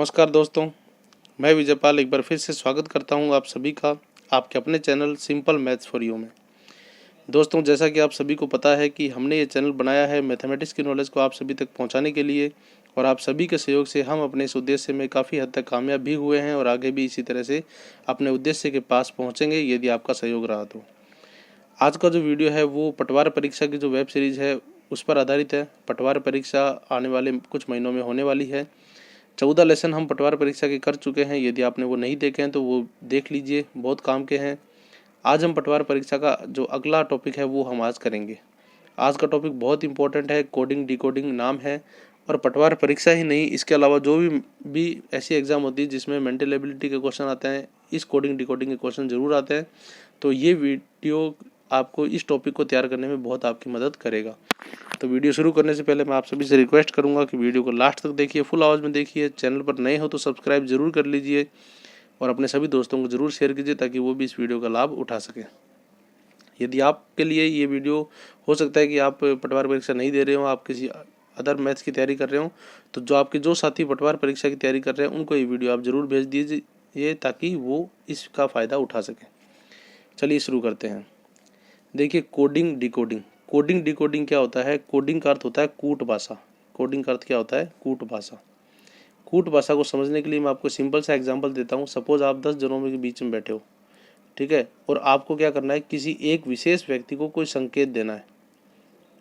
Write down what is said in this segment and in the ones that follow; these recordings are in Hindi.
नमस्कार दोस्तों, मैं विजयपाल एक बार फिर से स्वागत करता हूं आप सभी का आपके अपने channel simple maths for you में। दोस्तों, जैसा कि आप सभी को पता है कि हमने ये चैनल बनाया है मैथमेटिक्स की नॉलेज को आप सभी तक पहुंचाने के लिए, और आप सभी के सहयोग से हम अपने इस उद्देश्य में काफ़ी हद तक कामयाब भी हुए हैं और आगे भी इसी तरह से अपने उद्देश्य के पास पहुँचेंगे यदि आपका सहयोग रहा तो। आज का जो वीडियो है वो पटवार परीक्षा की जो वेब सीरीज़ है उस पर आधारित है। पटवार परीक्षा आने वाले कुछ महीनों में होने वाली है। 14 लेसन हम पटवार परीक्षा के कर चुके हैं। यदि आपने वो नहीं देखे हैं तो वो देख लीजिए, बहुत काम के हैं। आज हम पटवार परीक्षा का जो अगला टॉपिक है वो हम आज करेंगे। आज का टॉपिक बहुत इंपॉर्टेंट है, कोडिंग डिकोडिंग नाम है। और पटवार परीक्षा ही नहीं, इसके अलावा जो भी ऐसी एग्ज़ाम होती है जिसमें मेंटल एबिलिटी के क्वेश्चन आते हैं, इस कोडिंग डिकोडिंग के क्वेश्चन ज़रूर आते हैं। तो ये वीडियो आपको इस टॉपिक को तैयार करने में बहुत आपकी मदद करेगा। तो वीडियो शुरू करने से पहले मैं आप सभी से रिक्वेस्ट करूंगा कि वीडियो को लास्ट तक देखिए, फुल आवाज़ में देखिए। चैनल पर नए हो तो सब्सक्राइब जरूर कर लीजिए और अपने सभी दोस्तों को जरूर शेयर कीजिए ताकि वो भी इस वीडियो का लाभ उठा सकें। यदि आपके लिए ये वीडियो हो सकता है कि आप पटवार परीक्षा नहीं दे रहे हो, आप किसी अदर मैथ्स की तैयारी कर रहे हो, तो जो साथी पटवार परीक्षा की तैयारी कर रहे हैं उनको ये वीडियो आप ज़रूर भेज दीजिए ताकि वो इसका फ़ायदा उठा सकें। चलिए शुरू करते हैं। देखिए, कोडिंग डिकोडिंग। कोडिंग डिकोडिंग क्या होता है? कोडिंग का अर्थ होता है कूट भाषा। कोडिंग का अर्थ क्या होता है? कूट भाषा। कूट भाषा को समझने के लिए मैं आपको सिंपल सा एग्जांपल देता हूँ। सपोज आप 10 जनों के बीच में बैठे हो, ठीक है, और आपको क्या करना है, किसी एक विशेष व्यक्ति को कोई संकेत देना है।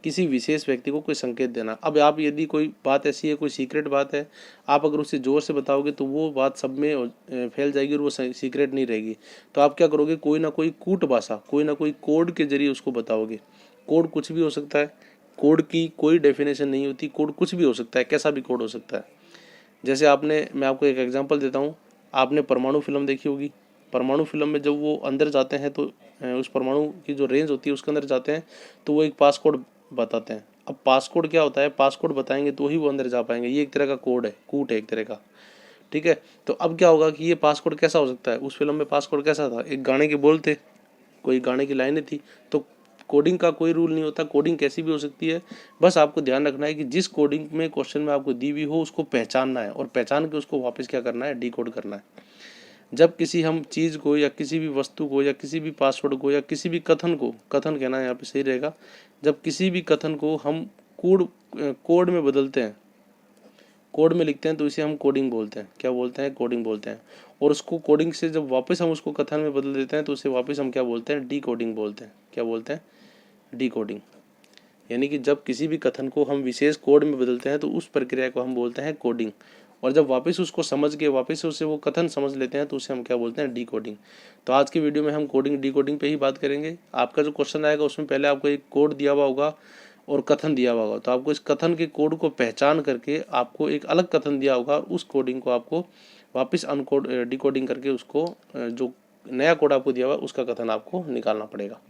किसी विशेष व्यक्ति को कोई संकेत देना। अब आप यदि कोई बात ऐसी है, कोई सीक्रेट बात है, आप अगर उसे ज़ोर से बताओगे तो वो बात सब में फैल जाएगी और वो सीक्रेट नहीं रहेगी। तो आप क्या करोगे, कोई ना कोई कूट भाषा, कोई ना कोई कोड के जरिए उसको बताओगे। कोड कुछ भी हो सकता है, कोड की कोई डेफिनेशन नहीं होती, कोड कुछ भी हो सकता है, कैसा भी कोड हो सकता है। जैसे मैं आपको एक एग्जांपल देता हूँ। आपने परमाणु फिल्म देखी होगी। परमाणु फिल्म में जब वो अंदर जाते हैं तो उस परमाणु की जो रेंज होती है उसके अंदर जाते हैं तो वो एक पासकोड बताते हैं। अब पासकोड क्या होता है? पासकोड बताएंगे तो ही वो अंदर जा पाएंगे। ये एक तरह का कोड है, कूट है एक तरह का, ठीक है। तो अब क्या होगा कि ये पासकोड कैसा हो सकता है? उस फिल्म में पासकोड कैसा था? एक गाने के बोल थे, कोई गाने की लाइनें थी। तो कोडिंग का कोई रूल नहीं होता, कोडिंग कैसी भी हो सकती है। बस आपको ध्यान रखना है कि जिस कोडिंग में क्वेश्चन में आपको दी हुई हो उसको पहचानना है और पहचान के उसको वापस क्या करना है, डिकोड करना है। जब किसी हम चीज़ को या किसी भी वस्तु को या किसी भी पासवर्ड को या किसी भी कथन को, कथन कहना यहाँ पे सही रहेगा, जब किसी भी कथन को हम कोड में बदलते हैं, कोड में लिखते हैं, तो इसे हम कोडिंग बोलते हैं। क्या बोलते हैं? कोडिंग बोलते हैं। और उसको कोडिंग से जब वापस हम उसको कथन में बदल देते हैं तो उसे वापस हम क्या बोलते हैं? डिकोडिंग बोलते हैं। क्या बोलते हैं? डिकोडिंग। यानी कि जब किसी भी कथन को हम विशेष कोड में बदलते हैं तो उस प्रक्रिया को हम बोलते हैं कोडिंग। और जब वापस उसको समझ के वापस उसे वो कथन समझ लेते हैं तो उसे हम क्या बोलते हैं? डिकोडिंग। तो आज की वीडियो में हम कोडिंग डिकोडिंग पे ही बात करेंगे। आपका जो क्वेश्चन आएगा उसमें पहले आपको एक कोड दिया हुआ होगा और कथन दिया हुआ होगा। तो आपको इस कथन के कोड को पहचान करके आपको एक अलग कथन दिया होगा, उस कोडिंग को आपको वापस अनकोड डिकोडिंग करके उसको जो नया कोड आपको दिया हुआ उसका कथन आपको निकालना पड़ेगा।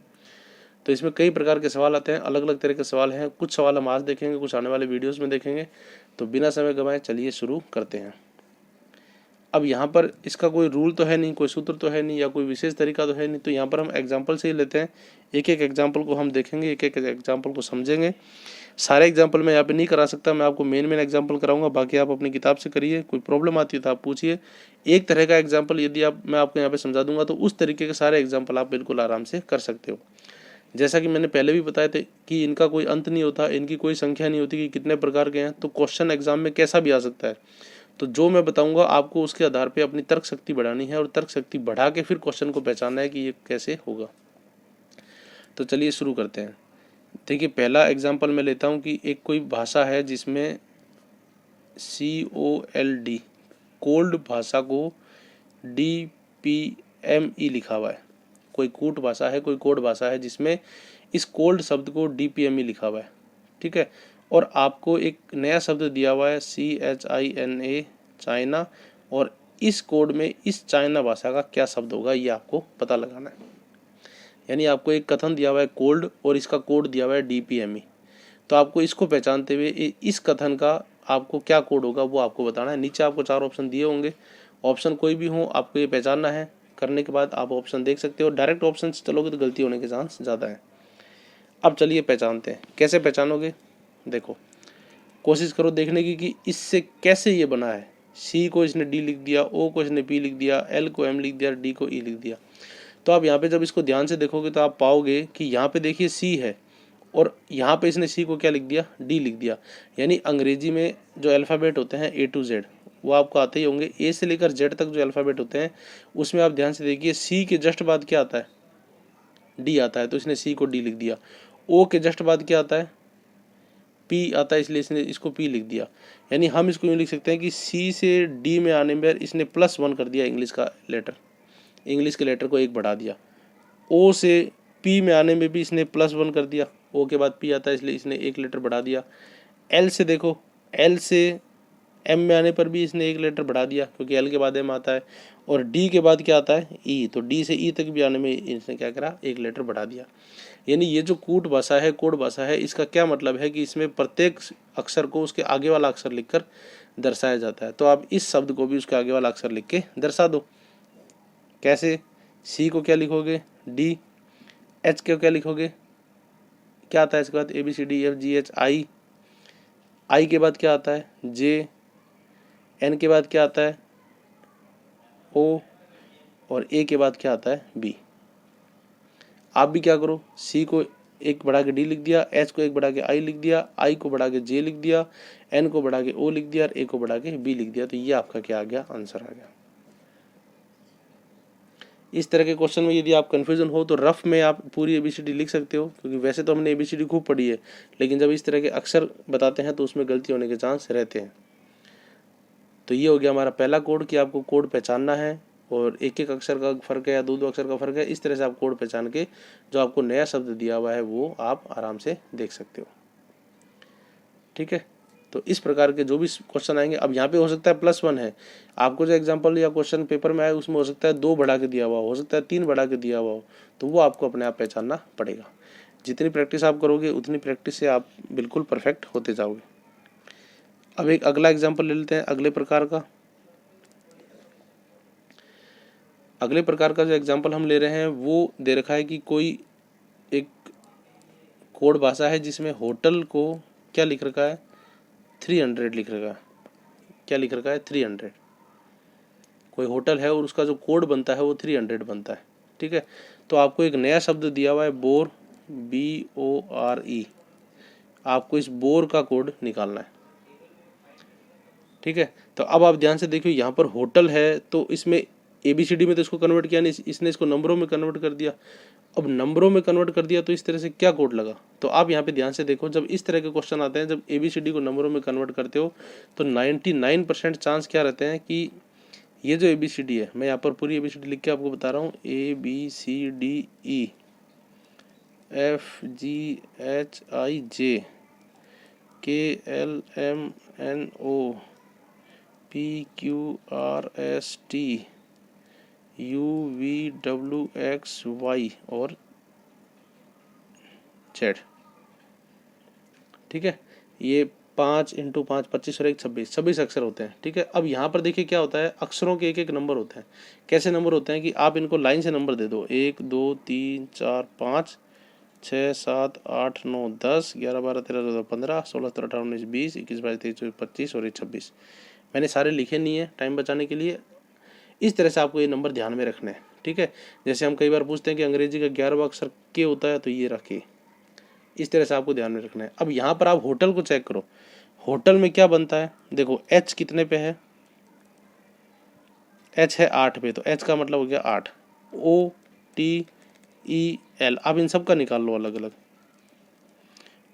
तो इसमें कई प्रकार के सवाल आते हैं, अलग अलग तरह के सवाल हैं। कुछ सवाल हम आज देखेंगे, कुछ आने वाले वीडियोस में देखेंगे। तो बिना समय गंवाए चलिए शुरू करते हैं। अब यहाँ पर इसका कोई रूल तो है नहीं, कोई सूत्र तो है नहीं, या कोई विशेष तरीका तो है नहीं। तो यहाँ पर हम एग्जाम्पल से ही लेते हैं। एक एक एग्जाम्पल को हम देखेंगे, एक एक एग्जाम्पल को समझेंगे। सारे एग्जाम्पल मैं यहाँ पे नहीं करा सकता, मैं आपको मेन एग्जाम्पल कराऊंगा, बाकी आप अपनी किताब से करिए। कोई प्रॉब्लम आती है तो आप पूछिए। एक तरह का एग्जाम्पल यदि मैं आपको यहाँ पे समझा दूंगा तो उस तरीके के सारे एग्जाम्पल आप बिल्कुल आराम से कर सकते हो। जैसा कि मैंने पहले भी बताया था कि इनका कोई अंत नहीं होता, इनकी कोई संख्या नहीं होती कि कितने प्रकार के हैं। तो क्वेश्चन एग्जाम में कैसा भी आ सकता है। तो जो मैं बताऊंगा आपको उसके आधार पे अपनी तर्क शक्ति बढ़ानी है और तर्क शक्ति बढ़ा के फिर क्वेश्चन को पहचानना है कि ये कैसे होगा। तो चलिए शुरू करते हैं। देखिए, पहला एग्जाम्पल मैं लेता हूँ कि एक कोई भाषा है जिसमें COLD, कोल्ड भाषा को DPME लिखा हुआ है। कोई कूट भाषा है, कोई कोड भाषा है जिसमें इस कोल्ड शब्द को DPME लिखा हुआ है, ठीक है। और आपको एक नया शब्द दिया हुआ है CHINA, चाइना, और इस कोड में इस चाइना भाषा का क्या शब्द होगा ये आपको पता लगाना है। यानी आपको एक कथन दिया हुआ है कोल्ड और इसका कोड दिया हुआ है DPME। तो आपको इसको पहचानते हुए इस कथन का आपको क्या कोड होगा वो आपको बताना है। नीचे आपको 4 ऑप्शन दिए होंगे, ऑप्शन कोई भी हो आपको ये पहचानना है। करने के बाद आप ऑप्शन देख सकते हो। डायरेक्ट ऑप्शन से चलोगे तो गलती होने के चांस ज़्यादा है। अब चलिए पहचानते हैं। कैसे पहचानोगे? देखो, कोशिश करो देखने की कि इससे कैसे ये बना है। सी को इसने डी लिख दिया, ओ को इसने पी लिख दिया, एल को एम लिख दिया, डी को ई लिख दिया। तो आप यहाँ पे जब इसको ध्यान से देखोगे तो आप पाओगे कि यहाँ पे देखिए सी है और यहाँ पे इसने सी को क्या लिख दिया, डी लिख दिया। यानी अंग्रेजी में जो अल्फ़ाबेट होते हैं ए टू जेड वो आपको आते ही होंगे। ए से लेकर जेड तक जो अल्फ़ाबेट होते हैं उसमें आप ध्यान से देखिए सी के जस्ट बाद क्या आता है, डी आता है, तो इसने सी को डी लिख दिया। ओ के जस्ट बाद क्या आता है, पी आता है, इसलिए इसने इसको पी लिख दिया। यानी हम इसको यूँ लिख सकते हैं कि सी से डी में आने में इसने +1 कर दिया, इंग्लिश का लेटर, इंग्लिश के लेटर को एक बढ़ा दिया। ओ से पी में आने में भी इसने +1 कर दिया, ओ के बाद पी आता है इसलिए इसने एक लेटर बढ़ा दिया। एल से देखो, एल से एम में आने पर भी इसने एक लेटर बढ़ा दिया क्योंकि एल के बाद एम आता है। और डी के बाद क्या आता है, ई, तो डी से ई तक भी आने में इसने क्या करा, एक लेटर बढ़ा दिया। यानी ये जो कूट भाषा है, कोड भाषा है, इसका क्या मतलब है कि इसमें प्रत्येक अक्षर को उसके आगे वाला अक्षर लिखकर दर्शाया जाता है। तो आप इस शब्द को भी उसके आगे वाला अक्षर लिख के दर्शा दो। कैसे, सी को क्या लिखोगे, डी, एच को क्या लिखोगे, क्या आता है इसके बाद, ABCDEFGH आई, आई के बाद क्या आता है, जे, एन के बाद क्या आता है, ओ, और ए के बाद क्या आता है, बी। आप भी क्या करो, सी को एक बढ़ा के डी लिख दिया, एच को एक बढ़ा के आई लिख दिया, आई को बढ़ा के जे लिख दिया, एन को बढ़ा के ओ लिख दिया और ए को बढ़ा के बी लिख दिया। तो ये आपका क्या आ गया, आंसर आ गया। इस तरह के क्वेश्चन में यदि आप कन्फ्यूजन हो तो रफ में आप पूरी ABCD लिख सकते हो, क्योंकि वैसे तो हमने ABCD खूब पढ़ी है, लेकिन जब इस तरह के अक्षर बताते हैं तो उसमें गलती होने के चांस रहते हैं। तो ये हो गया हमारा पहला कोड कि आपको कोड पहचानना है और एक एक अक्षर का फ़र्क है या दो दो अक्षर का फ़र्क है। इस तरह से आप कोड पहचान के जो आपको नया शब्द दिया हुआ है वो आप आराम से देख सकते हो। ठीक है, तो इस प्रकार के जो भी क्वेश्चन आएंगे, अब यहाँ पे हो सकता है +1 है, आपको जो एग्जांपल या क्वेश्चन पेपर में आए उसमें हो सकता है 2 बढ़ा के दिया हुआ हो सकता है 3 बढ़ा के दिया हुआ हो, तो वो आपको अपने आप पहचानना पड़ेगा। जितनी प्रैक्टिस आप करोगे उतनी प्रैक्टिस से आप बिल्कुल परफेक्ट होते जाओगे। अब एक अगला एग्जाम्पल ले लेते हैं अगले प्रकार का। अगले प्रकार का जो एग्जाम्पल हम ले रहे हैं वो दे रखा है कि कोई एक कोड भाषा है जिसमें होटल को क्या लिख रखा है, 300 लिख रखा है। क्या लिख रखा है, 300। कोई होटल है और उसका जो कोड बनता है वो 300 बनता है। ठीक है, तो आपको एक नया शब्द दिया हुआ है बोर, BORE। आपको इस बोर का कोड निकालना है। ठीक है, तो अब आप ध्यान से देखिए, यहाँ पर होटल है तो इसमें ABCD में तो इसको कन्वर्ट किया नहीं, इसने इसको नंबरों में कन्वर्ट कर दिया। अब नंबरों में कन्वर्ट कर दिया तो इस तरह से क्या कोड लगा। तो आप यहाँ पे ध्यान से देखो, जब इस तरह के क्वेश्चन आते हैं, जब ABCD को नंबरों में कन्वर्ट करते हो तो 99% चांस क्या रहते हैं कि ये जो ABCD है, मैं यहाँ पर पूरी ABCD लिख के आपको बता रहा हूँ, ABCDEFGHIJKLMNOPQRSTUVWXY और Z। ठीक है, ये 5 × 5 25 और 1 26 अक्षर होते हैं। ठीक है, अब यहाँ पर देखिए क्या होता है, अक्षरों के एक एक नंबर होते हैं। कैसे नंबर होते हैं कि आप इनको लाइन से नंबर दे दो, 1 2 3 4 5 6 7 8 9 10 11 12 13 14 15 16 17 18 19 20 21 22 23 24 25 और 26। मैंने सारे लिखे नहीं है टाइम बचाने के लिए। इस तरह से आपको ये नंबर ध्यान में रखने हैं। ठीक है, जैसे हम कई बार पूछते हैं कि अंग्रेजी का 11वां अक्षर के होता है, तो ये रखे। इस तरह से आपको ध्यान में रखना है। अब यहाँ पर आप होटल को चेक करो, होटल में क्या बनता है, देखो H कितने पे है, H है 8 पे, तो H का मतलब हो गया 8। OTEL, आप इन सब का निकाल लो अलग अलग।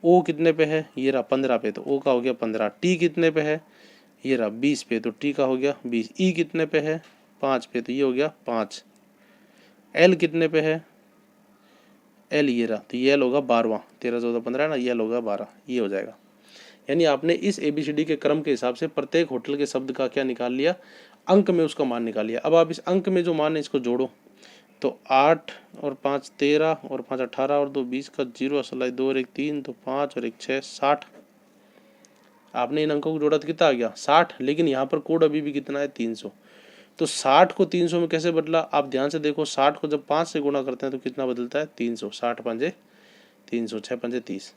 O कितने पे है, ये रहा 15 पे, तो O का हो गया 15। T कितने पे है, ये रहा 20 पे, तो T का हो गया 20। E कितने पे है, 5 पे, तो ये हो गया 5। L कितने पे है, L ये रहा, तो ये L होगा 12वां, 13 14 15 है ना, ये L होगा 12, ये हो जाएगा। यानी आपने इस ABCD के क्रम के हिसाब से प्रत्येक होटल के शब्द का क्या निकाल लिया, अंक में उसका मान निकाल लिया। अब आप इस अंक में जो मान है इसको जोड़ो, तो 8 और 5 13 और 5 18 और 2 20 का 0 असलाई 2 और 1 3, तो 5 और 1 6 60। आपने इन अंकों को जोड़ा तो कितना आ गया, 60। लेकिन यहाँ पर कोड अभी भी कितना है, 300। तो 60 को 300 में कैसे बदला, आप ध्यान से देखो, 60 को जब 5 से गुणा करते हैं तो कितना बदलता है, 300। 60 पंजे 300, 6 पंजे 30।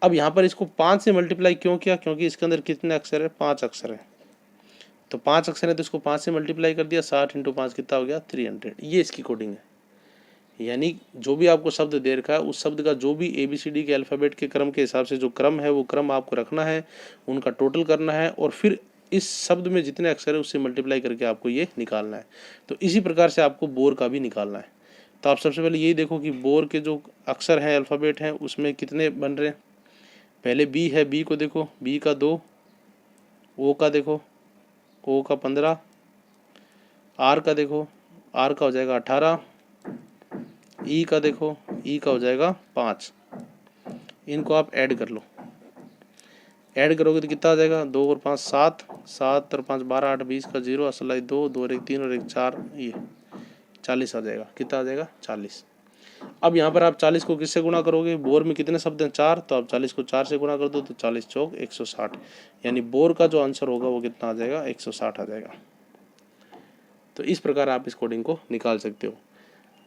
अब यहाँ पर इसको 5 से मल्टीप्लाई क्यों किया, क्योंकि इसके अंदर कितने अक्षर है, 5 अक्षर है। तो 5 अक्षर है तो इसको 5 से मल्टीप्लाई कर दिया, 60 × 5 कितना हो गया 300। ये इसकी कोडिंग है। यानी जो भी आपको शब्द दे रखा है उस शब्द का जो भी ABCD के अल्फ़ाबेट के क्रम के हिसाब से जो क्रम है वो क्रम आपको रखना है, उनका टोटल करना है और फिर इस शब्द में जितने अक्षर है उससे मल्टीप्लाई करके आपको ये निकालना है। तो इसी प्रकार से आपको बोर का भी निकालना है। तो आप सबसे पहले यही देखो कि बोर के जो अक्षर हैं अल्फ़ाबेट हैं उसमें कितने बन रहे हैं। पहले बी है, बी को देखो, बी का 2, ओ का देखो, ओ का 15, आर का देखो, आर का हो जाएगा 18, ई का देखो, ई का हो जाएगा 5। इनको आप ऐड कर लो, ऐड करोगे तो कितना आ जाएगा 2 और 5 7, 7 और 5 12, 8 20 का 0, असलाई 2, 2 और 1 3 और 1 4, ये 40 आ जाएगा। कितना आ जाएगा 40। अब यहाँ पर आप 40 को किससे गुणा करोगे, बोर में कितने शब्द हैं 4, तो आप 40 को 4 से गुणा कर दो तो 40 चौक 160, यानी बोर का जो आंसर होगा वो कितना आ जाएगा 160 आ जाएगा। तो इस प्रकार आप इस कोडिंग को निकाल सकते हो।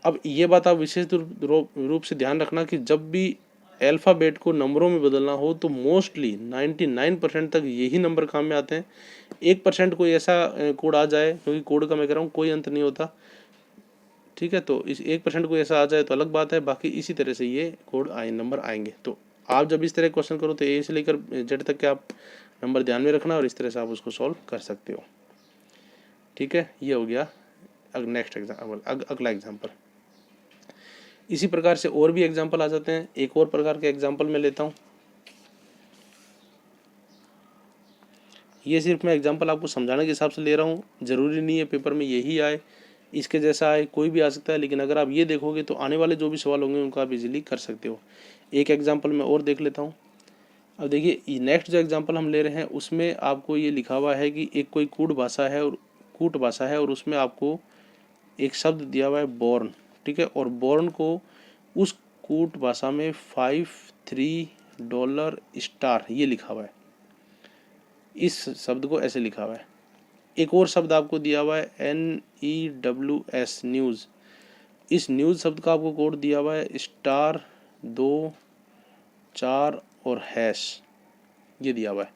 अब ये बात आप विशेष रूप से ध्यान रखना कि जब भी अल्फ़ाबेट को नंबरों में बदलना हो तो मोस्टली 99% तक यही नंबर काम में आते हैं। 1% कोई ऐसा कोड आ जाए, क्योंकि कोड का मैं कह रहा हूँ कोई अंत नहीं होता, ठीक है। तो इस 1% कोई ऐसा आ जाए तो अलग बात है, बाकी इसी तरह से ये कोड नंबर आएंगे। तो आप जब इस तरह क्वेश्चन करो तो ए से लेकर जेड तक के आप नंबर ध्यान में रखना और इस तरह से आप उसको सॉल्व कर सकते हो, ठीक है। ये हो गया नेक्स्ट एग्जाम्पल, अगला एग्जाम्पल। इसी प्रकार से और भी एग्जाम्पल आ जाते हैं। एक और प्रकार के एग्जाम्पल मैं लेता हूँ। ये सिर्फ मैं एग्जाम्पल आपको समझाने के हिसाब से ले रहा हूँ, ज़रूरी नहीं है पेपर में यही आए, इसके जैसा आए, कोई भी आ सकता है। लेकिन अगर आप ये देखोगे तो आने वाले जो भी सवाल होंगे उनको आप इजीली कर सकते हो। एक एग्जाम्पल मैं और देख लेता हूँ। अब देखिए नेक्स्ट जो एग्जाम्पल हम ले रहे हैं उसमें आपको ये लिखा हुआ है कि एक कोई कूट भाषा है और उसमें आपको एक शब्द दिया हुआ है बॉर्न, ठीक है। और बॉर्न को उस कूट भाषा में $53 ये लिखा हुआ है। इस शब्द को ऐसे लिखा हुआ है। एक और शब्द आपको दिया हुआ है NEWS न्यूज़। इस न्यूज़ शब्द का आपको कोड दिया हुआ है *2 4 और हैश, ये दिया हुआ है,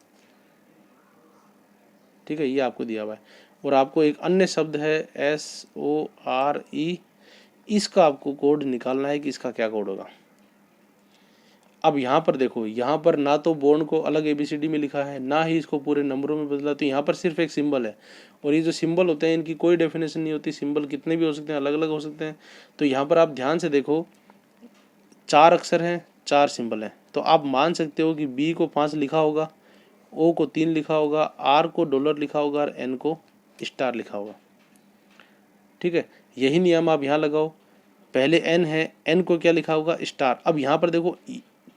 ठीक है। ये आपको दिया हुआ है। और आपको एक अन्य शब्द है SORE, इसका आपको कोड निकालना है कि इसका क्या कोड होगा। अब यहाँ पर देखो, यहाँ पर ना तो बोर्न को अलग ABCD में लिखा है, ना ही इसको पूरे नंबरों में बदला, तो यहाँ पर सिर्फ एक सिंबल है। और ये जो सिंबल होते हैं इनकी कोई डेफिनेशन नहीं होती, सिंबल कितने भी हो सकते हैं, अलग अलग हो सकते हैं। तो यहाँ पर आप ध्यान से देखो, 4 अक्षर हैं, 4 सिंबल हैं, तो आप मान सकते हो कि B को 5 लिखा होगा, O को 3 लिखा होगा, R को $, लिखा होगा और N को स्टार लिखा होगा, ठीक है। यही नियम आप यहाँ लगाओ। पहले N है, N को क्या लिखा होगा स्टार। अब यहाँ पर देखो,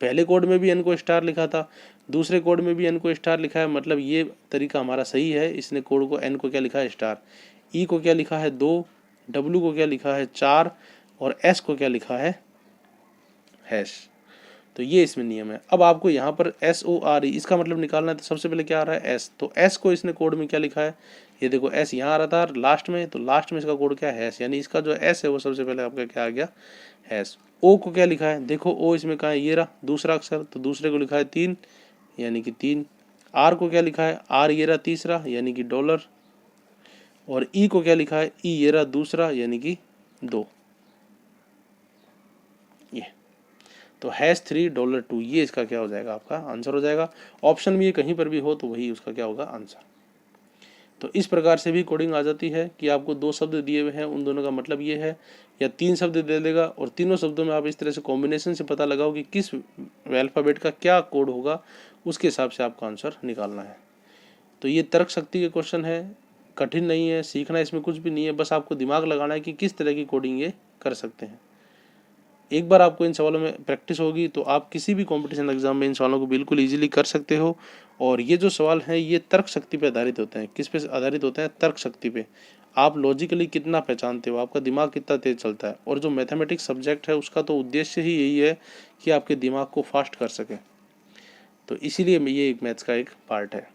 पहले कोड में भी N को स्टार लिखा था, दूसरे कोड में भी N को स्टार लिखा है, मतलब ये तरीका हमारा सही है। इसने कोड को N को क्या लिखा है स्टार, E को क्या लिखा है 2, W को क्या लिखा है 4 और S को क्या लिखा है हैश। तो ये इसमें नियम है। अब आपको यहाँ पर SORE इसका मतलब निकालना है, तो सबसे पहले क्या आ रहा है S, तो S को इसने कोड में क्या लिखा है, ये देखो S यहाँ आ रहा था लास्ट में, तो लास्ट में इसका कोड क्या है हैश, यानी इसका जो S है वो सबसे पहले आपका क्या आ गया हैश। O को क्या लिखा है, देखो O इसमें कहाँ है, ये रहा दूसरा अक्षर, तो दूसरे को लिखा है 3 यानी कि 3। R को क्या लिखा है, R ये रहा तीसरा यानी कि $। और E को क्या लिखा है, E ये रहा दूसरा यानी कि 2। ये तो $3 ये इसका क्या हो जाएगा, आपका आंसर हो जाएगा। ऑप्शन में ये कहीं पर भी हो तो वही उसका क्या होगा आंसर। तो इस प्रकार से भी कोडिंग आ जाती है कि आपको 2 शब्द दिए हुए हैं, उन दोनों का मतलब ये है, या 3 शब्द दे देगा और तीनों शब्दों में आप इस तरह से कॉम्बिनेशन से पता लगाओ कि किस अल्फ़ाबेट का क्या कोड होगा, उसके हिसाब से आपका आंसर निकालना है। तो ये तर्क शक्ति के क्वेश्चन है, कठिन नहीं है, सीखना इसमें कुछ भी नहीं है, बस आपको दिमाग लगाना है कि किस तरह की कोडिंग ये कर सकते हैं। एक बार आपको इन सवालों में प्रैक्टिस होगी तो आप किसी भी कंपटीशन एग्जाम में इन सवालों को बिल्कुल इजीली कर सकते हो। और ये जो सवाल हैं ये तर्क शक्ति पे आधारित होते हैं। किस पे आधारित होते हैं, तर्क शक्ति पे। आप लॉजिकली कितना पहचानते हो, आपका दिमाग कितना तेज चलता है। और जो मैथमेटिक्स सब्जेक्ट है उसका तो उद्देश्य ही यही है कि आपके दिमाग को फास्ट कर सके, तो इसीलिए ये एक मैथ्स का एक पार्ट है।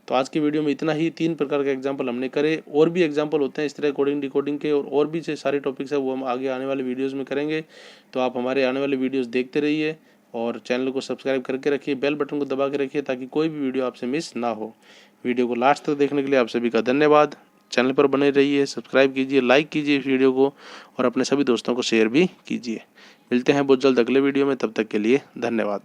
तो आज की वीडियो में इतना ही। 3 प्रकार के एग्जाम्पल हमने करे, और भी एग्जाम्पल होते हैं इस तरह कोडिंग डिकोडिंग के, और भी जो सारे टॉपिक्स है वो हम आगे आने वाले वीडियोस में करेंगे। तो आप हमारे आने वाले वीडियोस देखते रहिए और चैनल को सब्सक्राइब करके रखिए, बेल बटन को दबा के रखिए ताकि कोई भी वीडियो आपसे मिस ना हो। वीडियो को लास्ट तक देखने के लिए आप सभी का धन्यवाद। चैनल पर बने रहिए, सब्सक्राइब कीजिए, लाइक कीजिए इस वीडियो को और अपने सभी दोस्तों को शेयर भी कीजिए। मिलते हैं बहुत जल्द अगले वीडियो में, तब तक के लिए धन्यवाद।